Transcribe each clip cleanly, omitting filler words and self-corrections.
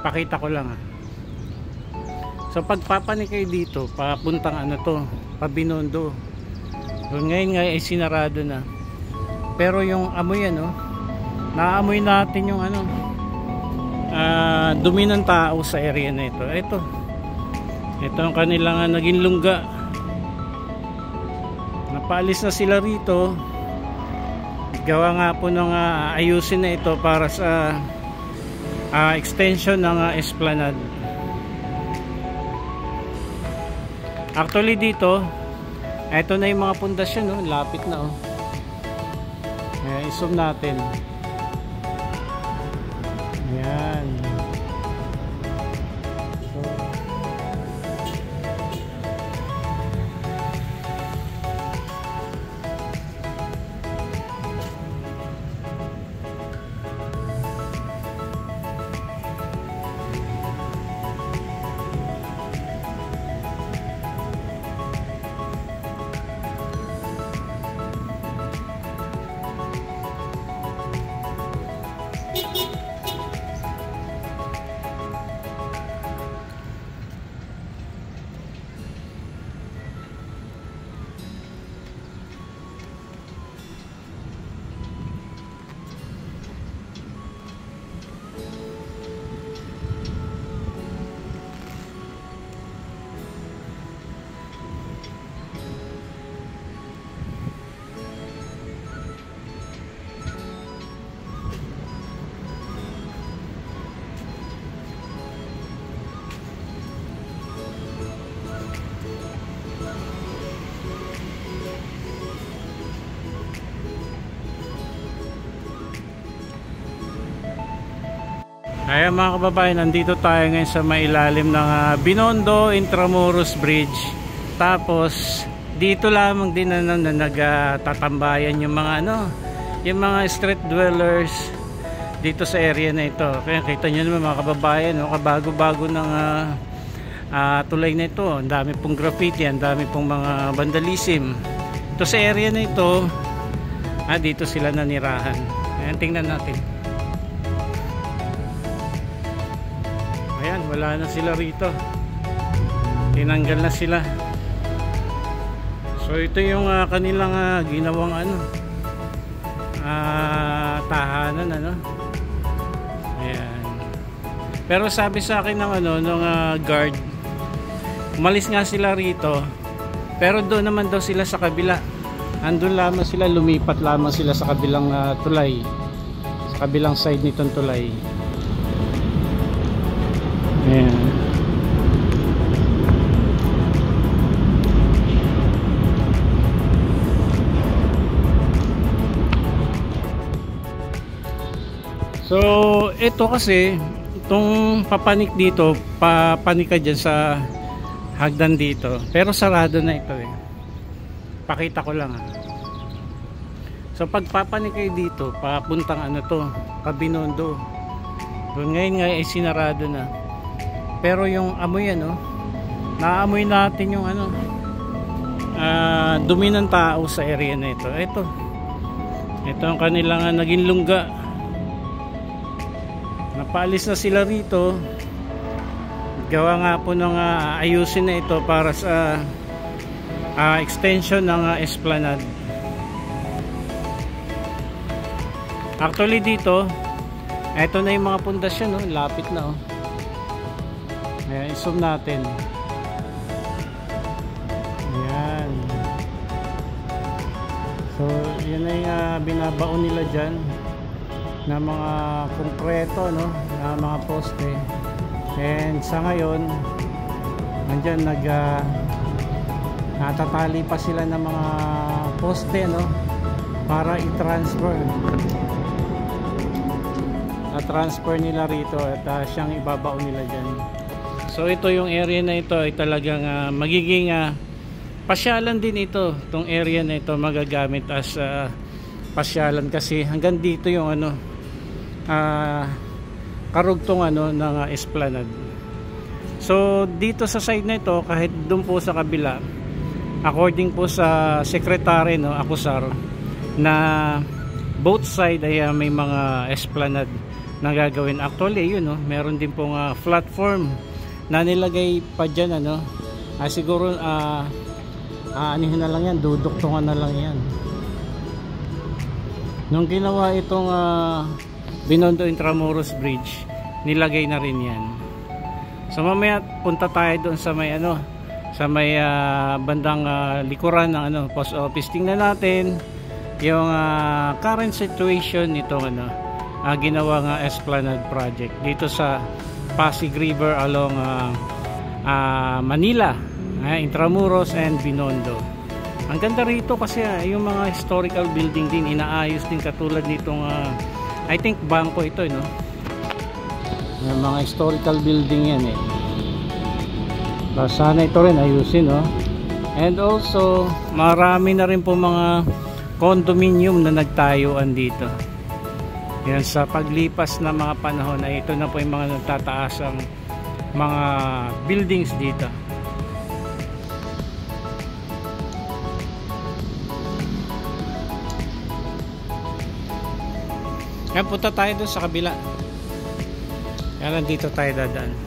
Pakita ko lang. So pagpapanik kayo dito, papuntang ano to, Pabinondo. So, ngayon nga ay sinarado na. Pero yung amoy naamoy natin yung dumi ng tao sa area na ito. Ito ang kanilang naging lungga. Napaalis na sila rito. Gawa nga po ng ayusin na ito para sa extension ng Esplanade. Actually dito, ito na yung mga pundasyon, lapit na. I-zoom natin. Ayan. Ayan mga kababayan, nandito tayo ngayon sa mailalim ng Binondo Intramuros Bridge. Tapos dito lamang din na nagtatambayan yung mga yung mga street dwellers dito sa area na ito. Kaya kita nyo naman mga kababayan, kabago-bago ng tulay na ito. Ang dami pong graffiti, ang dami pong mga vandalism. Ito sa area na ito, dito sila nanirahan. Ayan, tingnan natin. Ayan, wala na sila rito. Tinanggal na sila. So ito yung kanilang ginawang tahanan Ayan. Pero sabi sa akin ng ng guard, umalis nga sila rito. Pero doon naman daw sila sa kabila. Andun lamang sila, lumipat lamang sila sa kabilang tulay. Sa kabilang side nitong tulay. Ayan. So ito kasi itong papanik dito, papanik ka dyan sa hagdan dito, pero sarado na ito Pakita ko lang So pagpapanik kayo dito, papuntang Pabinondo. So, ngayon nga ay sinarado na. Pero yung amoy naamoy natin yung dumi ng tao sa area na ito. Ito ang kanilang naging lungga. Napaalis na sila rito. Gawa nga po ng ayusin na ito para sa extension ng Esplanade. Actually dito, ito na yung mga pundasyon, lapit na Ayan, i-zoom natin. Ayan. So, yan na yung binabaon nila dyan na mga konkreto, na mga poste. And sa ngayon, nandyan natatali pa sila ng mga poste, para i-transfer. Na-transfer nila rito at siyang ibabaon nila dyan. So ito yung area na ito ay talagang magiging pasyalan din ito. Itong area na ito magagamit as pasyalan kasi hanggang dito yung karugtong ng Esplanade. So dito sa side na ito, kahit doon po sa kabila, according po sa secretary Acusar, na both side ay may mga Esplanade. na gagawin. Actually yun, no, meron din pong platform na nilagay pa dyan, ano. Siguro anihin na lang yan, duduktungan na lang yan. Nung ginawa itong Binondo Intramuros Bridge, nilagay na rin yan. So mamaya punta tayo doon sa may sa may bandang likuran ng post office. Tingnan natin yung current situation nitong ginawang Esplanade project dito sa Pasig River along Manila, Intramuros and Binondo. Ang ganda rito kasi yung mga historical building din inaayos din, katulad nitong I think bangko ito, no? Yung mga historical building yan sana ito rin ayusin, no? And also marami na rin po mga condominium na nagtayuan dito. Yan, sa paglipas na mga panahon ay ito na po yung mga nagtataasang mga buildings dito. Yan, punta tayo doon sa kabila. Yan, nandito tayo dadaan.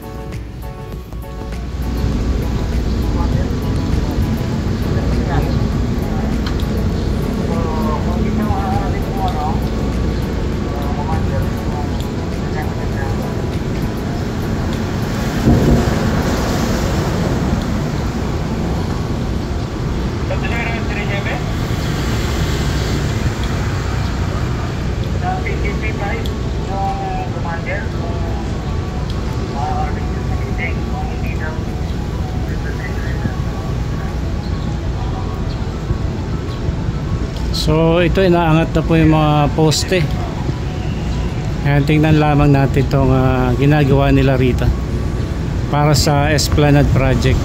So ito, inaangat na po yung mga poste. Ayan, tingnan lamang natin itong ginagawa nila rito para sa Esplanade project.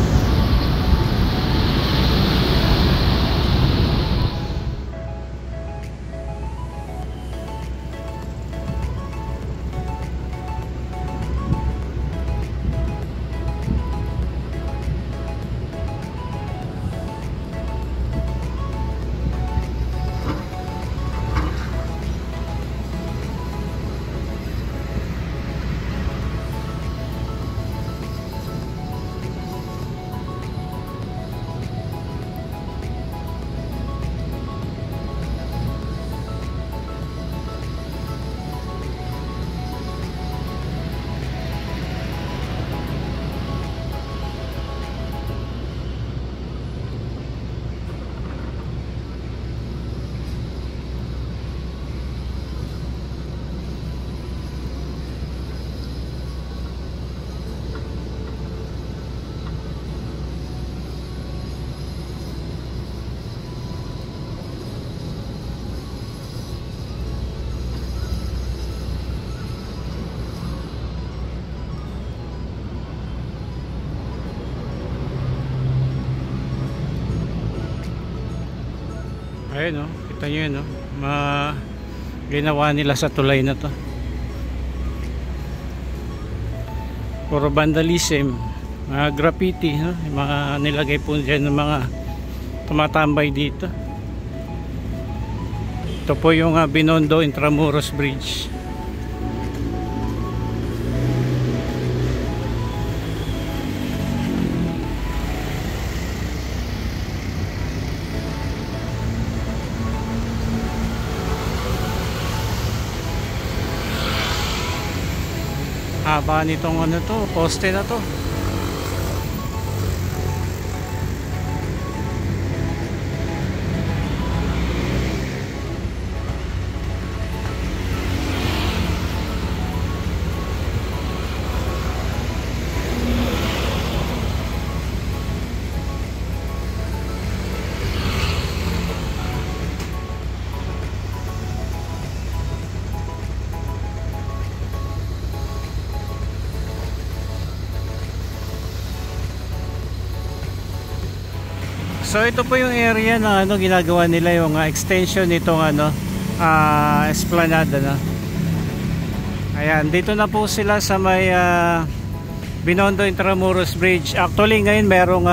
Ayun, no, kita nyo yun, no? Ginawa nila sa tulay na to. Puro vandalism, graffiti, no? Mga nilagay po dyan ng mga tumatambay dito. Ito po yung Binondo Intramuros Bridge. Haba nitong poste na to. So ito po yung area na ginagawa nila, yung extension nitong Esplanade, Ayan, dito na po sila sa may Binondo Intramuros Bridge. Actually ngayon merong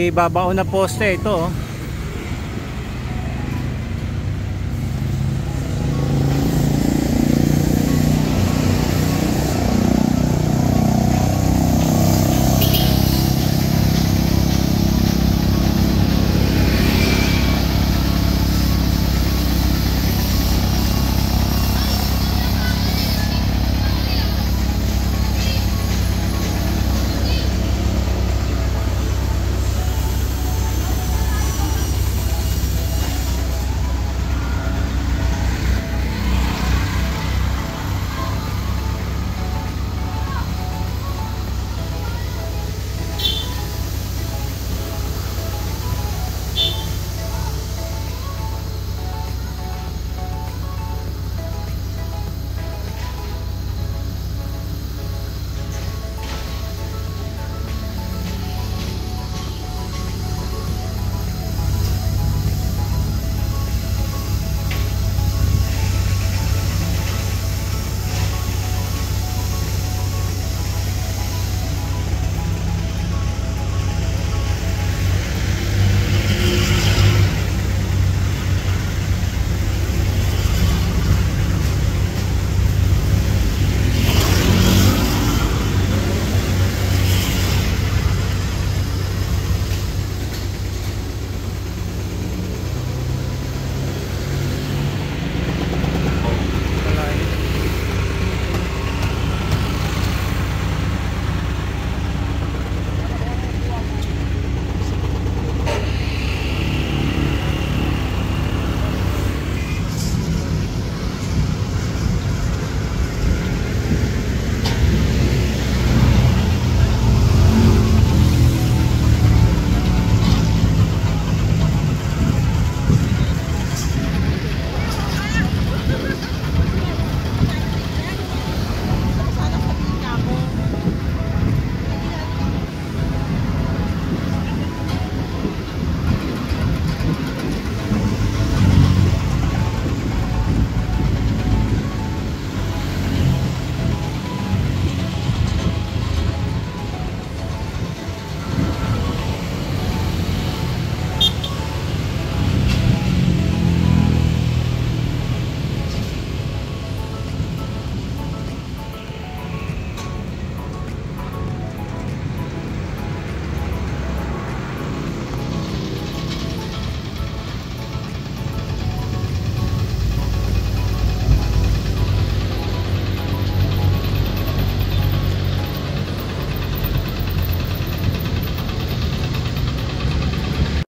ibabaon na poste ito,